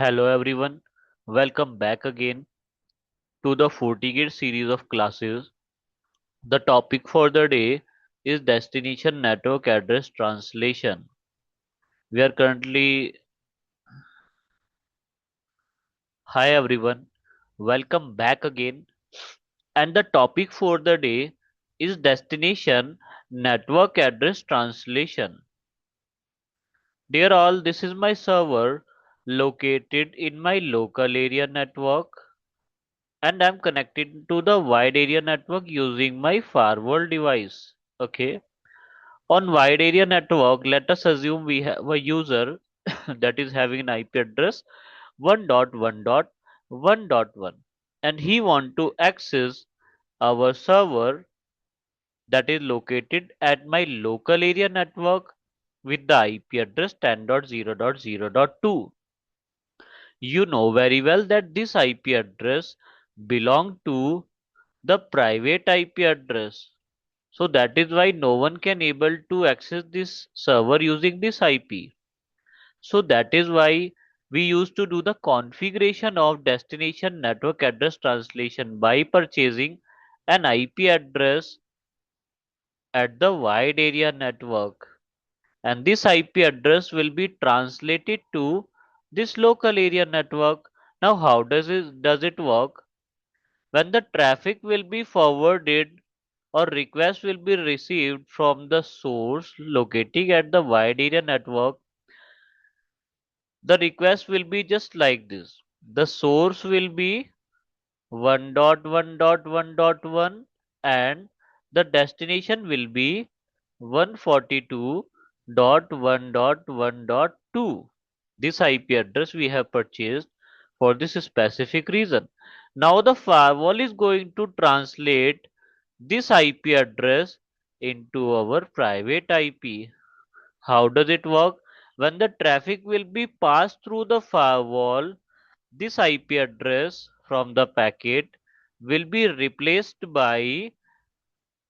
Hello everyone, welcome back again to the FortiGate series of classes. The topic for the day is Destination Network Address Translation. We are currently, Hi everyone, welcome back again. And the topic for the day is Destination Network Address Translation. Dear all, this is my server located in my local area network and I'm connected to the wide area network using my firewall device. Okay. On wide area network, let us assume we have a user that is having an IP address 1.1.1.1 and he want to access our server that is located at my local area network with the IP address 10.0.0.2. You know very well that this IP address belong to the private IP address. So that is why no one can able to access this server using this IP. So that is why we used to do the configuration of destination network address translation by purchasing an IP address at the wide area network. And this IP address will be translated to this local area network. Now how does it work? When the traffic will be forwarded or request will be received from the source locating at the wide area network, the request will be just like this. The source will be 1.1.1.1 and the destination will be 142.1.1.2. This IP address we have purchased for this specific reason. Now the firewall is going to translate this IP address into our private IP. How does it work? When the traffic will be passed through the firewall, this IP address from the packet will be replaced by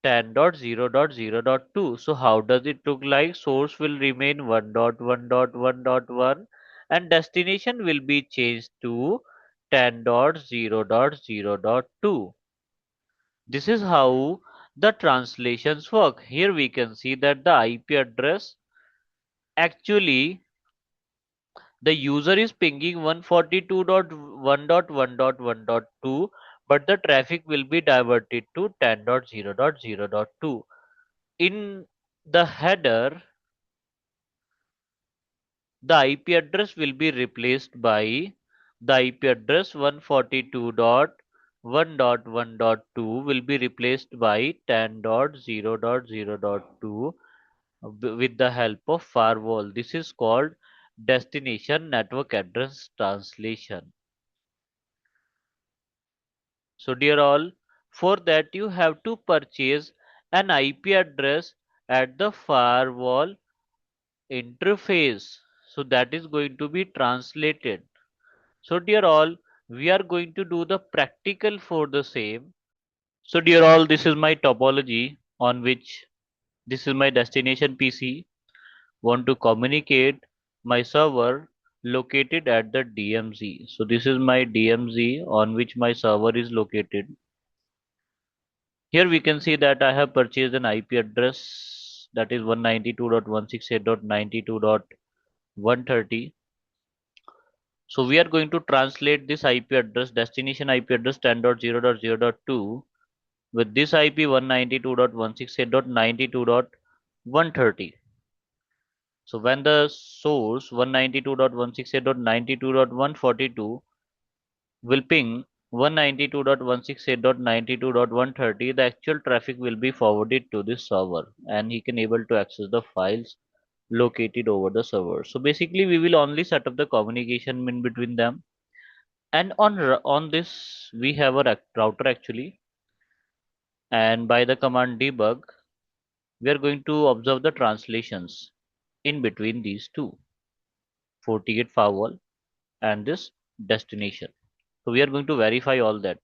10.0.0.2. So how does it look like? Source will remain 1.1.1.1 and destination will be changed to 10.0.0.2. This is how the translations work. Here we can see that the IP address actually the user is pinging 142.1.1.1.2 but the traffic will be diverted to 10.0.0.2. In the header, the IP address will be replaced by the IP address 142.1.1.2 will be replaced by 10.0.0.2 with the help of firewall. This is called destination network address translation. So dear all, for that you have to purchase an IP address at the firewall interface. So that is going to be translated. So dear all, we are going to do the practical for the same. So dear all, this is my topology on which this is my destination PC. Want to communicate my server located at the DMZ. So this is my DMZ on which my server is located. Here we can see that I have purchased an IP address that is 192.168.92.130. So we are going to translate this IP address, destination IP address 10.0.0.2 with this IP 192.168.92.130. So when the source 192.168.92.142 will ping 192.168.92.130, the actual traffic will be forwarded to this server and he can able to access the files located over the server. So basically we will only set up the communication in between them, and on this we have a router actually, and by the command debug we are going to observe the translations in between these two, FortiGate firewall and this destination. So we are going to verify all that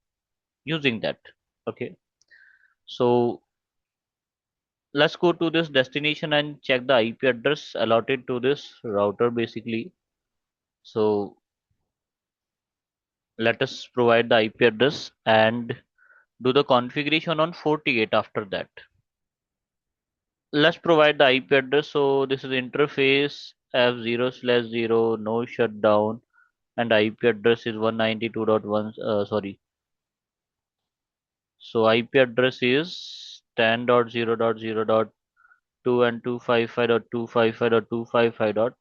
using that. Okay, so let's go to this destination and check the IP address allotted to this router basically. So Let us provide the IP address and do the configuration on FortiGate after that. Let's provide the IP address. So this is interface F0/0, no shutdown, and IP address is 192.1. Sorry. So IP address is 10.0.0.2 and 255.255.255.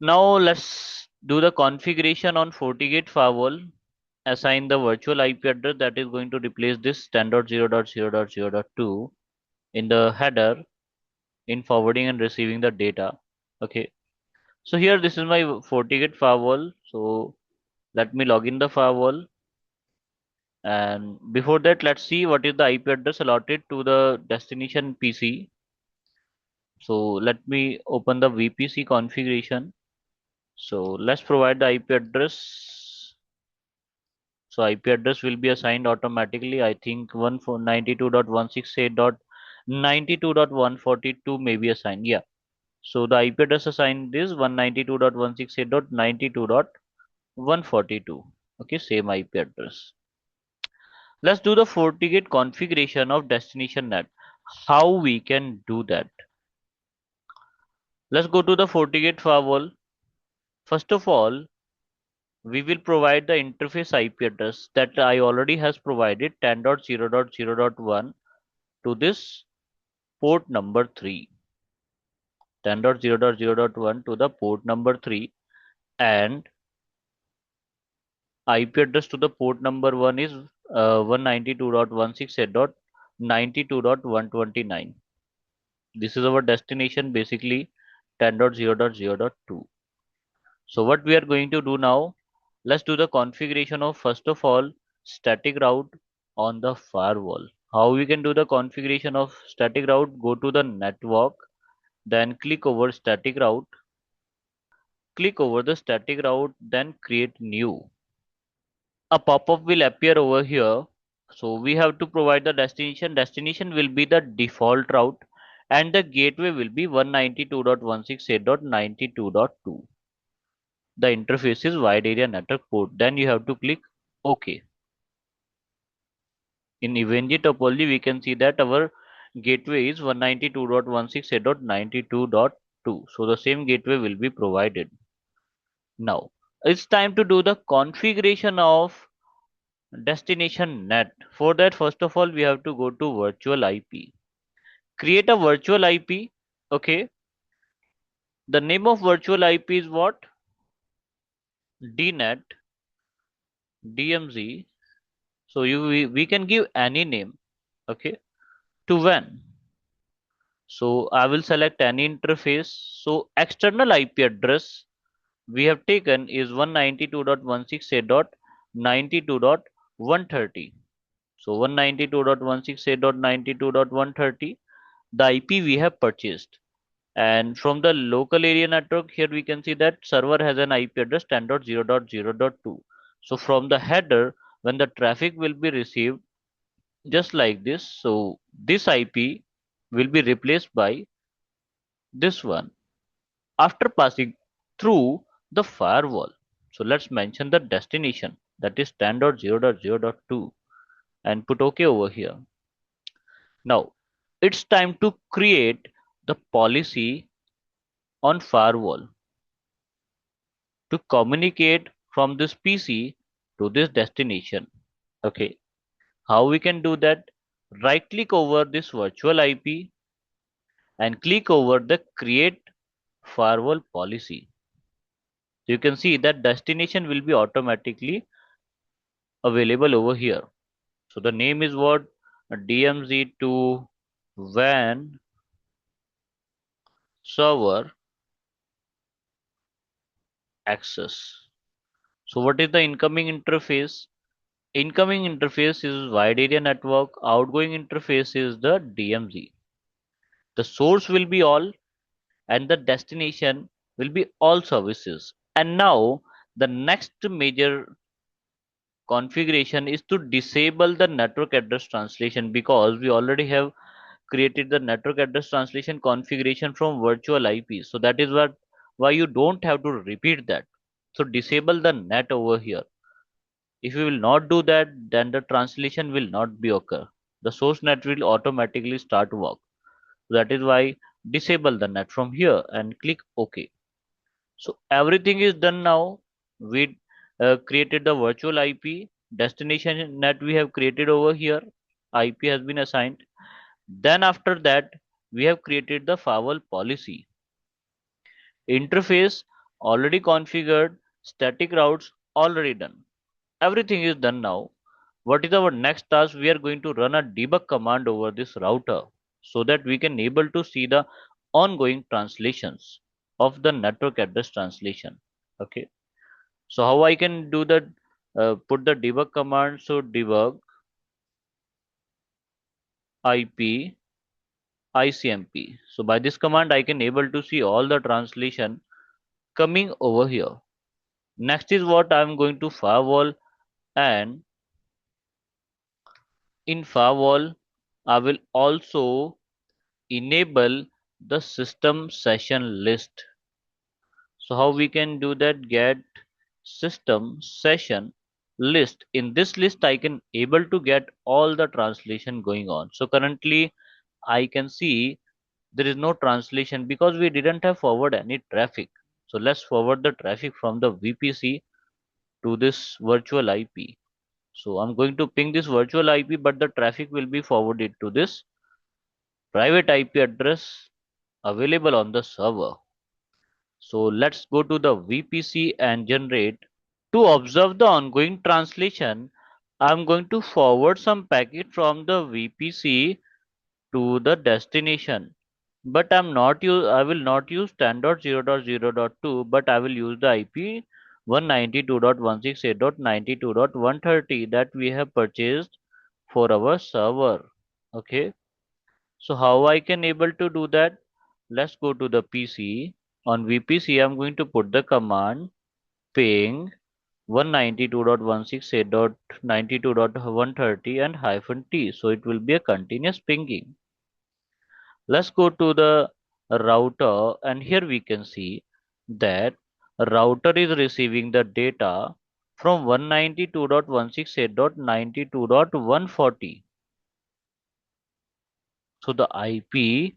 Now let's do the configuration on FortiGate Firewall. Assign the virtual IP address that is going to replace this 10.0.0.0.2 in the header in forwarding and receiving the data. Okay. So here this is my FortiGate firewall. So let me log in the firewall. And before that, let's see what is the IP address allotted to the destination PC. So let me open the VPC configuration. So let's provide the IP address. So IP address will be assigned automatically. I think 192.168.92.142 may be assigned. Yeah. So the IP address assigned is 192.168.92.142. Okay, same IP address. Let's do the FortiGate configuration of destination NAT. How we can do that? Let's go to the FortiGate firewall. First of all, we will provide the interface IP address that I already has provided 10.0.0.1 to this port number 3. 10.0.0.1 to the port number 3, and IP address to the port number 1 is 192.168.92.129. This is our destination, basically 10.0.0.2. So what we are going to do now, let's do the configuration of first of all static route on the firewall. How we can do the configuration of static route? Go to the network, then click over static route, click over the static route, then create new. A pop-up will appear over here. So we have to provide the destination. Destination will be the default route and the gateway will be 192.168.92.2. The interface is wide area network port. Then you have to click OK. In EVNG topology, we can see that our gateway is 192.168.92.2. So the same gateway will be provided. Now it's time to do the configuration of destination NAT. For that, first of all, we have to go to virtual IP. Create a virtual IP. Okay. The name of virtual IP is what? DNAT, DMZ. So we can give any name. Okay. To when? So I will select any interface. So external IP address we have taken is 192.168.92.130. So 192.168.92.130, the IP we have purchased. And from the local area network, here we can see that server has an IP address 10.0.0.2. So from the header, when the traffic will be received, just like this, so this IP will be replaced by this one after passing through the firewall. So let's mention the destination, that is 10.0.0.2, and put OK over here. Now it's time to create the policy on firewall to communicate from this PC to this destination. Okay, how we can do that? Right click over this virtual IP and click over the create firewall policy. So you can see that destination will be automatically available over here. So the name is what? DMZ2 WAN server access. So what is the incoming interface? Incoming interface is wide area network. Outgoing interface is the DMZ. The source will be all and the destination will be all services. And now the next major configuration is to disable the network address translation, because we already have created the network address translation configuration from virtual IP. So that is why you don't have to repeat that. So disable the NAT over here. If we will not do that, then the translation will not be occur. The source net will automatically start work. That is why disable the net from here and click OK. So everything is done now. We created the virtual IP destination net we have created over here. IP has been assigned. Then after that, we have created the firewall policy. Interface already configured, static routes already done. Everything is done now. What is our next task? We are going to run a debug command over this router so that we can able to see the ongoing translations of the network address translation. Okay. So how I can do that? Put the debug command. So debug IP ICMP. So by this command, I can able to see all the translation coming over here. Next is what I'm going to firewall, and in firewall, I will also enable the system session list. So how we can do that? Get system session list. In this list, I can able to get all the translation going on. So currently I can see there is no translation because we didn't have forward any traffic. So let's forward the traffic from the VPC to this virtual IP. So I'm going to ping this virtual IP, but the traffic will be forwarded to this private IP address available on the server. So let's go to the VPC and generate. To observe the ongoing translation, I'm going to forward some packet from the VPC to the destination. But I will not use 10.0.0.2, but I will use the IP 192.168.92.130 that we have purchased for our server. Okay. So how I can able to do that? Let's go to the PC. On VPC, I'm going to put the command ping 192.168.92.130 and -t. So it will be a continuous pinging. Let's go to the router, and here we can see that router is receiving the data from 192.168.92.140. So the IP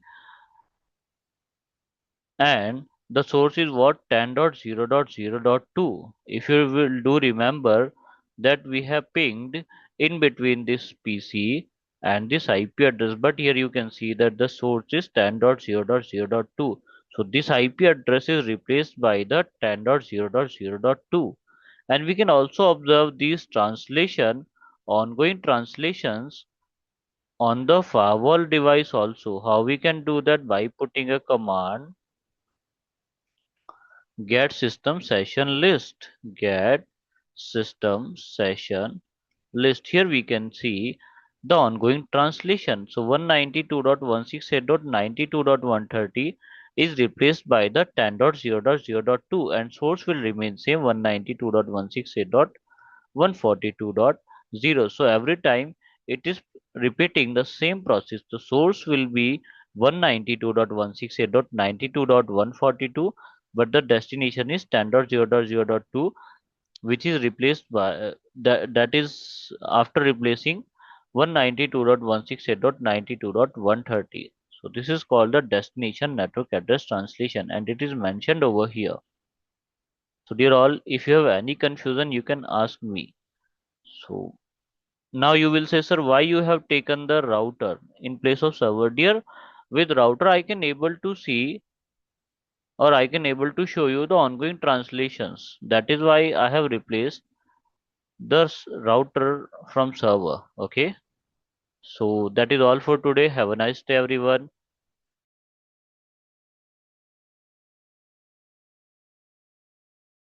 and the source is what? 10.0.0.2. If you will do remember that we have pinged in between this PC and this IP address, but here you can see that the source is 10.0.0.2. So this IP address is replaced by the 10.0.0.2. And we can also observe these translation, ongoing translations on the firewall device also. How we can do that? By putting a command get system session list. Get system session list. Here we can see the ongoing translation. So 192.168.92.130 is replaced by the 10.0.0.2 and source will remain same 192.168.142.0. So every time it is repeating the same process. The source will be 192.168.92.142, but the destination is 10.0.0.2, which is replaced by that is after replacing 192.168.92.130. So this is called the destination network address translation, and it is mentioned over here. So dear all, if you have any confusion, you can ask me. So now you will say, sir, why you have taken the router in place of server? Dear, with router I can able to see, or I can able to show you the ongoing translations. That is why I have replaced the router from server. Okay. So that is all for today. Have a nice day, everyone.